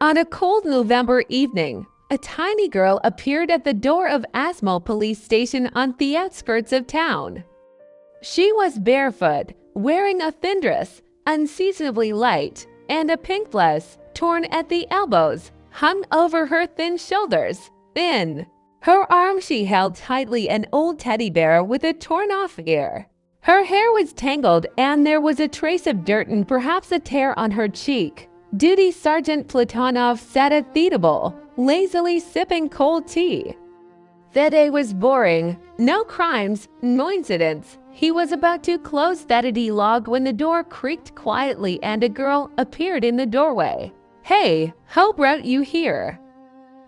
On a cold November evening, a tiny girl appeared at the door of Asmo police station on the outskirts of town. She was barefoot, wearing a thin dress, unseasonably light, and a pink blouse, torn at the elbows, hung over her thin shoulders. Thin. Her arm she held tightly an old teddy bear with a torn-off ear. Her hair was tangled and there was a trace of dirt and perhaps a tear on her cheek. Duty Sergeant Platonov sat at the table, lazily sipping cold tea. The day was boring. No crimes, no incidents. He was about to close that log when the door creaked quietly and a girl appeared in the doorway. "Hey, how brought you here?"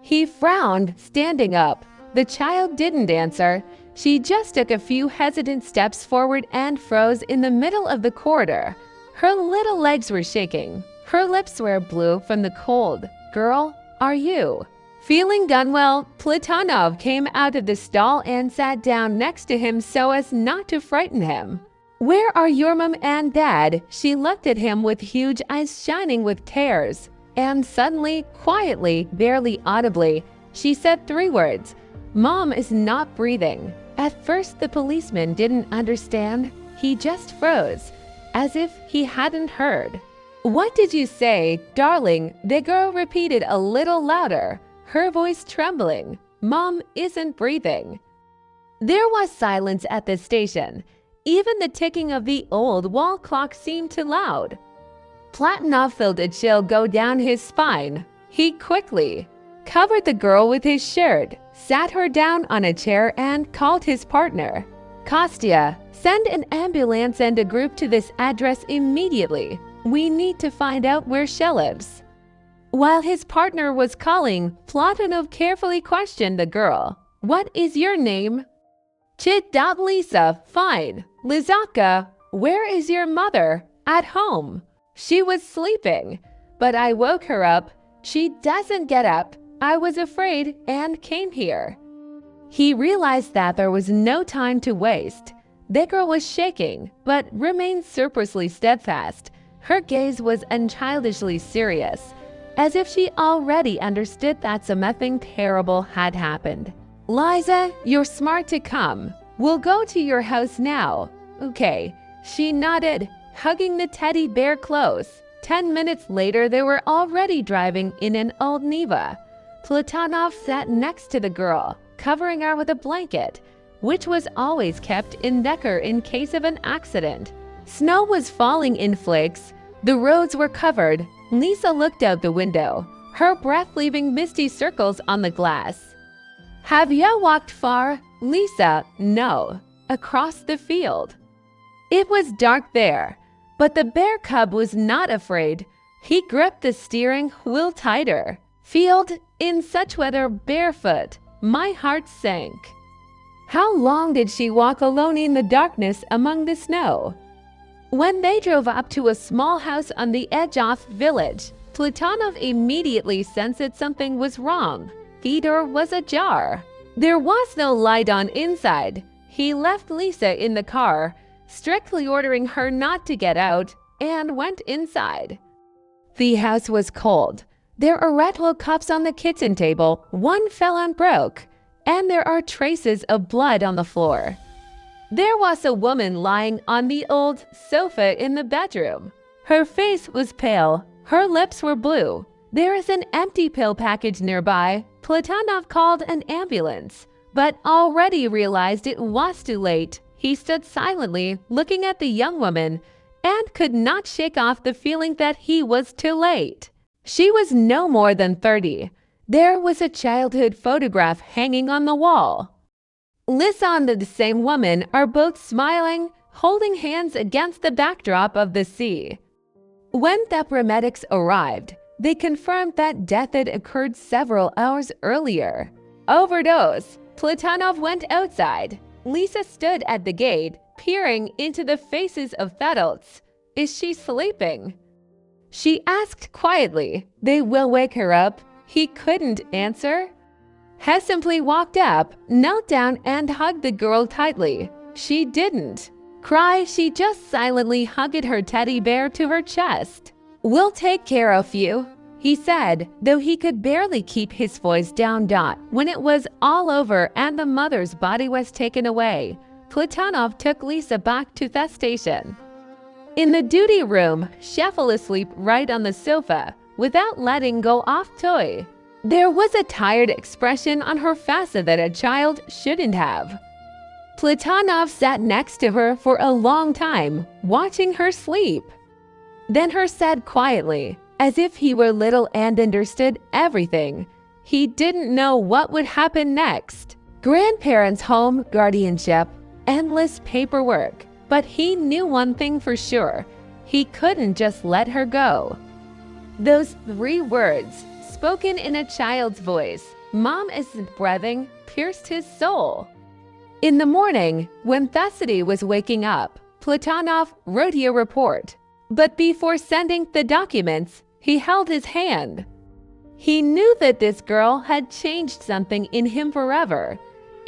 He frowned, standing up. The child didn't answer. She just took a few hesitant steps forward and froze in the middle of the corridor. Her little legs were shaking. Her lips were blue from the cold. "Girl, are you?" Feeling unwell, Platonov came out of the stall and sat down next to him so as not to frighten him. "Where are your mom and dad?" She looked at him with huge eyes shining with tears. And suddenly, quietly, barely audibly, she said 3 words. "Mom is not breathing." At first, the policeman didn't understand. He just froze, as if he hadn't heard. "What did you say, darling?" The girl repeated a little louder, her voice trembling. "Mom isn't breathing." There was silence at the station. Even the ticking of the old wall clock seemed too loud. Platonov felt a chill go down his spine. He quickly covered the girl with his shirt, sat her down on a chair and called his partner. "Kostya, send an ambulance and a group to this address immediately. We need to find out where she lives." While his partner was calling, Platonov carefully questioned the girl. "What is your name?" "Lisa, fine. Lizaka, where is your mother?" "At home. She was sleeping, but I woke her up. She doesn't get up. I was afraid and came here." He realized that there was no time to waste. The girl was shaking, but remained surprisingly steadfast. Her gaze was unchildishly serious, as if she already understood that something terrible had happened. "Liza, you're smart to come. We'll go to your house now." "Okay." She nodded, hugging the teddy bear close. 10 minutes later, they were already driving in an old Niva. Platonov sat next to the girl, covering her with a blanket, which was always kept in Decker in case of an accident. Snow was falling in flakes. The roads were covered. Lisa looked out the window, her breath leaving misty circles on the glass. "Have you walked far?" "Lisa, no." "Across the field." It was dark there, but the bear cub was not afraid. He gripped the steering wheel tighter. "Field, in such weather, barefoot." My heart sank. How long did she walk alone in the darkness among the snow? When they drove up to a small house on the edge of the village, Platonov immediately sensed that something was wrong. The door was ajar. There was no light on inside. He left Lisa in the car, strictly ordering her not to get out, and went inside. The house was cold. There are red hot cups on the kitchen table. One fell and broke, and there are traces of blood on the floor. There was a woman lying on the old sofa in the bedroom. Her face was pale. Her lips were blue. There is an empty pill package nearby. Platonov called an ambulance, but already realized it was too late. He stood silently, looking at the young woman, and could not shake off the feeling that he was too late. She was no more than 30. There was a childhood photograph hanging on the wall. Lisa and the same woman are both smiling, holding hands against the backdrop of the sea. When the paramedics arrived, they confirmed that death had occurred several hours earlier. Overdose. Platonov went outside. Lisa stood at the gate, peering into the faces of adults. "Is she sleeping?" She asked quietly. "They will wake her up." He couldn't answer. He simply walked up, knelt down and hugged the girl tightly. She didn't cry. She just silently hugged her teddy bear to her chest. "We'll take care of you." he said, though he could barely keep his voice down. When it was all over and the mother's body was taken away, Platonov took Lisa back to the station. In the duty room, she fell asleep right on the sofa without letting go of toy. There was a tired expression on her face that a child shouldn't have. Platonov sat next to her for a long time, watching her sleep. Then he said quietly, as if he were little and understood everything. He didn't know what would happen next. Grandparents' home, guardianship, endless paperwork. But he knew one thing for sure. He couldn't just let her go. Those 3 words, spoken in a child's voice, "Mom isn't breathing," pierced his soul. In the morning, when Thessaly was waking up, Platonov wrote a report. But before sending the documents, he held his hand. He knew that this girl had changed something in him forever.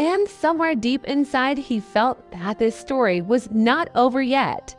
And somewhere deep inside, he felt that this story was not over yet.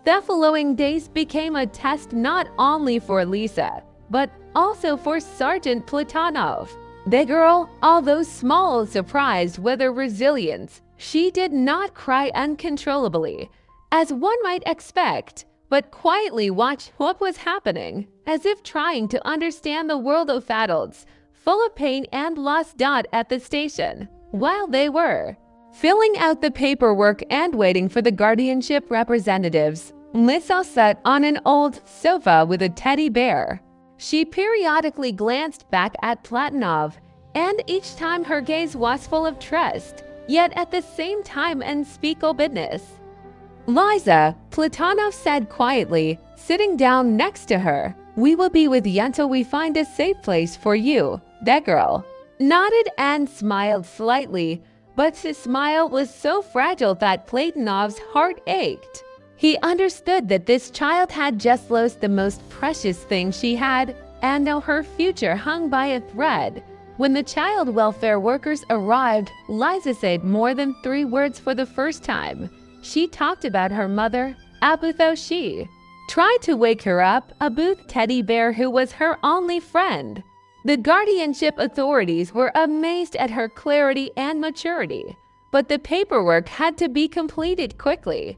The following days became a test not only for Lisa, but also for Sergeant Platonov. The girl, although small, surprised with her resilience. She did not cry uncontrollably, as one might expect, but quietly watched what was happening, as if trying to understand the world of adults, full of pain and loss. At the station, while they were filling out the paperwork and waiting for the guardianship representatives, Lisa sat on an old sofa with a teddy bear. She periodically glanced back at Platonov, and each time her gaze was full of trust, yet at the same time unspeakable bitterness. "Liza," Platonov said quietly, sitting down next to her, "we will be with you until we find a safe place for you." The girl nodded and smiled slightly, but his smile was so fragile that Platonov's heart ached. He understood that this child had just lost the most precious thing she had, and now her future hung by a thread. When the child welfare workers arrived, Liza said more than 3 words for the first time. She talked about her mother, Abu, though she tried to wake her up, a Booth teddy bear who was her only friend. The guardianship authorities were amazed at her clarity and maturity, but the paperwork had to be completed quickly.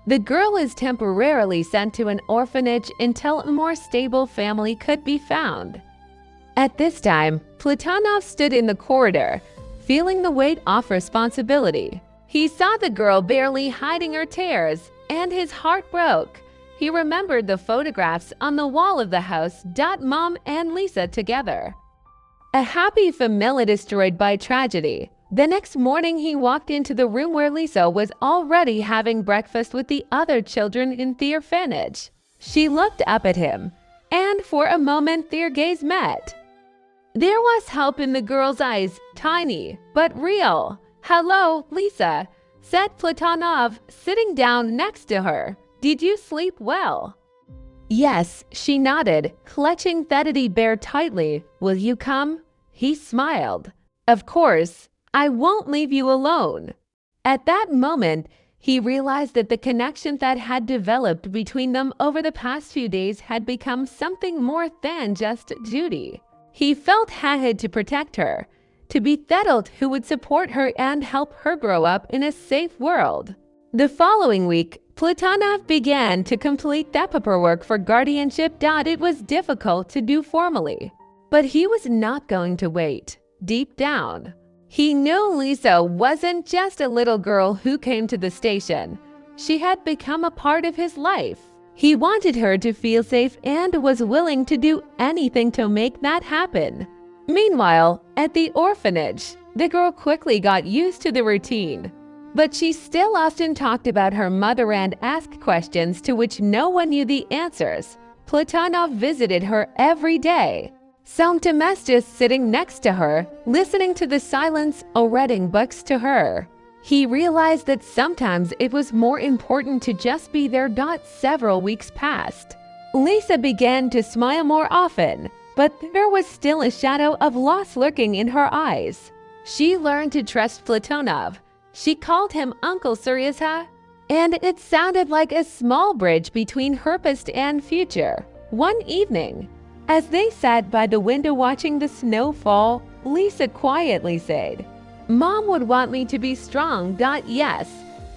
The girl is temporarily sent to an orphanage until a more stable family could be found. At this time, Platonov stood in the corridor, feeling the weight of responsibility. He saw the girl barely hiding her tears, and his heart broke. He remembered the photographs on the wall of the house. Mom and Lisa together. A happy family destroyed by tragedy. The next morning, he walked into the room where Lisa was already having breakfast with the other children in the orphanage. She looked up at him, and for a moment their gaze met. There was hope in the girl's eyes, tiny but real. "Hello, Lisa," said Platonov, sitting down next to her. "Did you sleep well?" "Yes," she nodded, clutching teddy bear tightly. "Will you come?" He smiled. "Of course. I won't leave you alone." At that moment, he realized that the connection that had developed between them over the past few days had become something more than just duty. He felt he had to protect her, to be the adult who would support her and help her grow up in a safe world. The following week, Platonov began to complete the paperwork for guardianship. It was difficult to do formally, but he was not going to wait. Deep down, he knew Lisa wasn't just a little girl who came to the station. She had become a part of his life. He wanted her to feel safe and was willing to do anything to make that happen. Meanwhile, at the orphanage, the girl quickly got used to the routine. But she still often talked about her mother and asked questions to which no one knew the answers. Platonov visited her every day. Sometimes just sitting next to her, listening to the silence or reading books to her. He realized that sometimes it was more important to just be there. Several weeks passed. Lisa began to smile more often, but there was still a shadow of loss lurking in her eyes. She learned to trust Platonov. She called him Uncle Seryosa, and it sounded like a small bridge between her past and future. One evening, As they sat by the window watching the snow fall, Lisa quietly said, "Mom would want me to be strong, yes."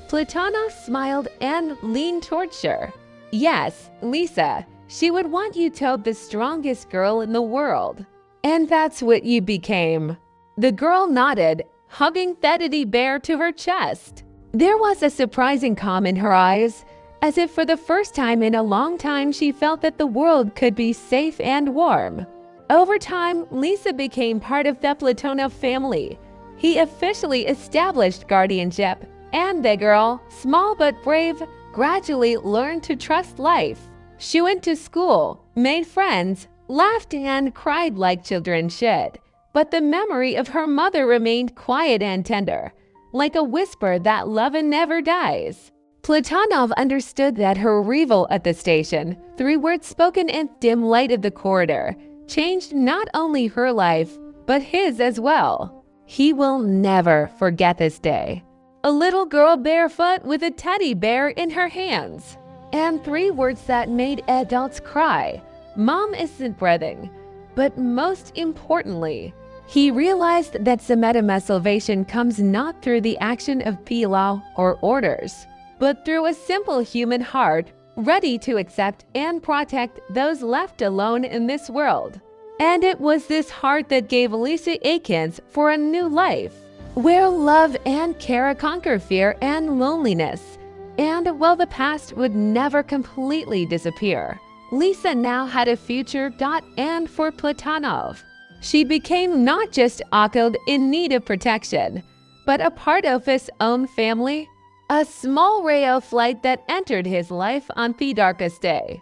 Platonov smiled and leaned towards her. "Yes, Lisa, she would want you to be the strongest girl in the world. And that's what you became." The girl nodded, hugging the teddy bear to her chest. There was a surprising calm in her eyes, as if for the first time in a long time she felt that the world could be safe and warm. Over time, Lisa became part of the Platonov family. He officially established guardianship, and the girl, small but brave, gradually learned to trust life. She went to school, made friends, laughed and cried like children should. But the memory of her mother remained quiet and tender, like a whisper that love never dies. Platonov understood that her arrival at the station, 3 words spoken in dim light of the corridor, changed not only her life, but his as well. He will never forget this day. A little girl barefoot with a teddy bear in her hands. And 3 words that made adults cry. Mom isn't breathing. But most importantly, he realized that Sametama salvation comes not through the action of pilau or orders, but through a simple human heart ready to accept and protect those left alone in this world. And it was this heart that gave Lisa Akins for a new life, where love and care conquer fear and loneliness. And while the past would never completely disappear, Lisa now had a future. And for Platonov, she became not just Akil in need of protection, but a part of his own family, a small ray of light that entered his life on the darkest day.